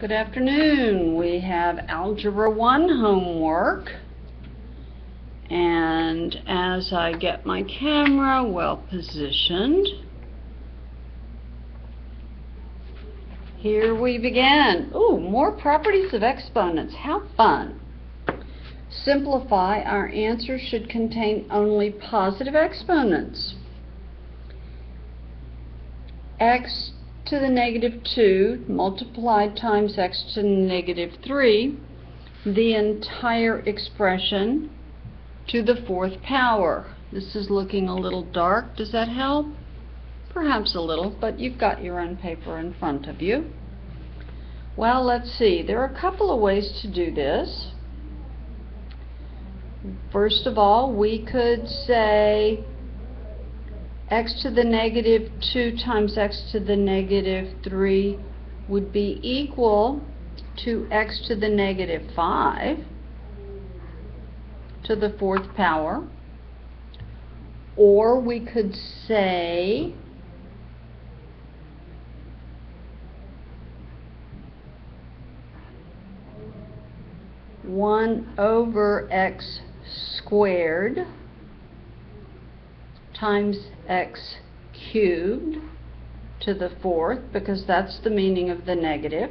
Good afternoon. We have Algebra 1 homework, and as I get my camera well positioned, here we begin. Ooh, more properties of exponents. How fun. Simplify. Our answer should contain only positive exponents. X to the negative 2 multiplied times x to the negative 3, the entire expression to the fourth power. This is looking a little dark. Does that help? Perhaps a little, but you've got your own paper in front of you. Well, let's see. There are a couple of ways to do this. First of all, we could say x to the negative 2 times x to the negative 3 would be equal to x to the negative 5 to the fourth power. Or we could say one over x squared times x cubed to the fourth, because that's the meaning of the negative.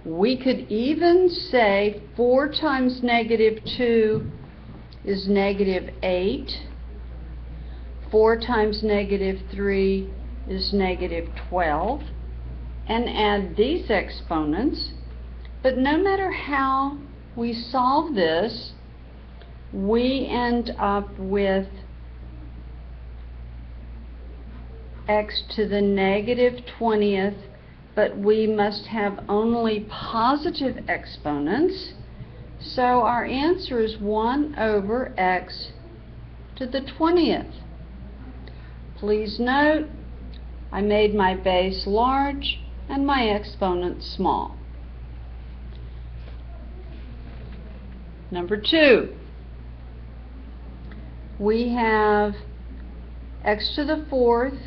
We could even say 4 times negative 2 is negative 8. 4 times negative 3 is negative 12, and add these exponents. But no matter how we solve this, we end up with x to the negative 20th, but we must have only positive exponents, so our answer is 1 over x to the 20th. Please note, I made my base large and my exponent small. Number 2, we have x to the fourth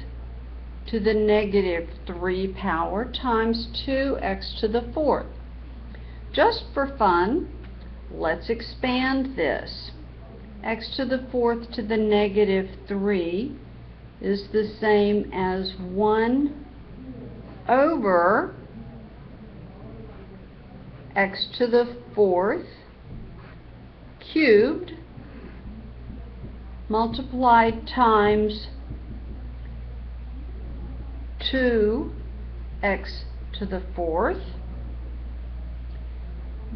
to the negative 3 power times 2x to the fourth. Just for fun, let's expand this. X to the fourth to the negative 3 is the same as 1 over x to the fourth cubed multiplied times 2x to the fourth.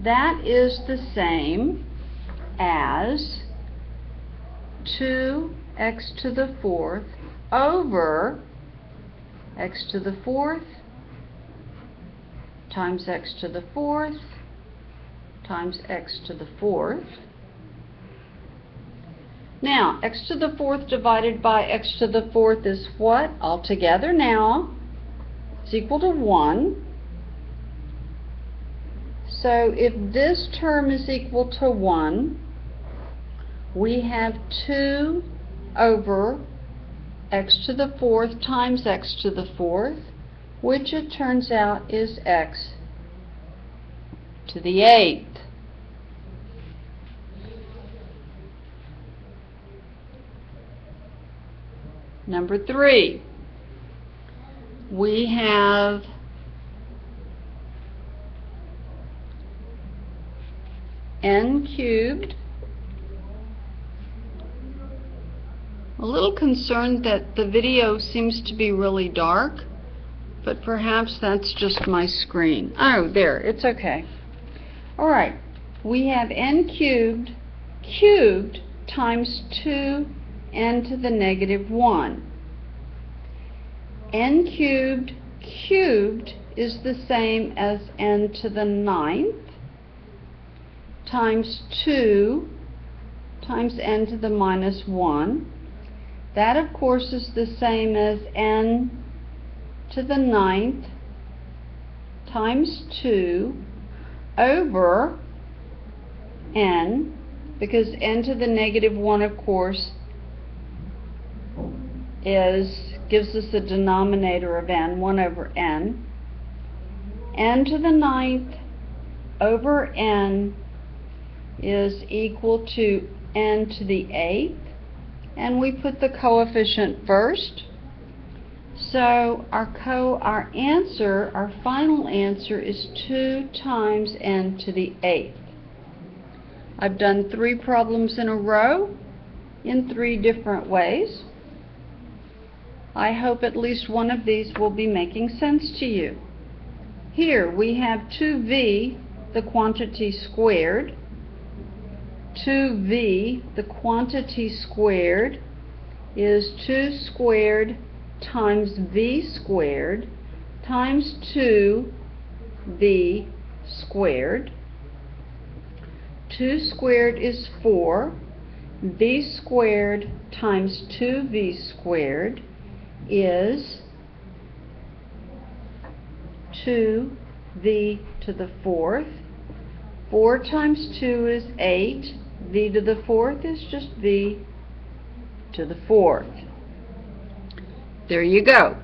That is the same as 2x to the fourth over x to the fourth times x to the fourth times x to the fourth. Now, x to the fourth divided by x to the fourth is what? Altogether now, it's equal to 1. So if this term is equal to 1, we have 2 over x to the fourth times x to the fourth, which it turns out is x to the 8th. Number 3, we have n cubed. A little concerned that the video seems to be really dark, but perhaps that's just my screen. Oh, there, it's okay. All right, we have n cubed times 2 n to the negative 1. n cubed is the same as n to the 9th times 2 times n to the minus 1. That, of course, is the same as n to the 9th times 2 over n, because n to the negative 1, of course, gives us a denominator of n, 1 over n, n to the 9th over n is equal to n to the 8th, and we put the coefficient first. So our answer, our final answer, is 2 times n to the 8th. I've done 3 problems in a row in 3 different ways. I hope at least one of these will be making sense to you. Here we have 2v, the quantity squared. 2v, the quantity squared, is 2 squared times v squared times 2v squared. 2 squared is 4. V squared times 2v squared is 2v to the 4th. 4 times 2 is 8. V to the 4th is just v to the 4th. There you go.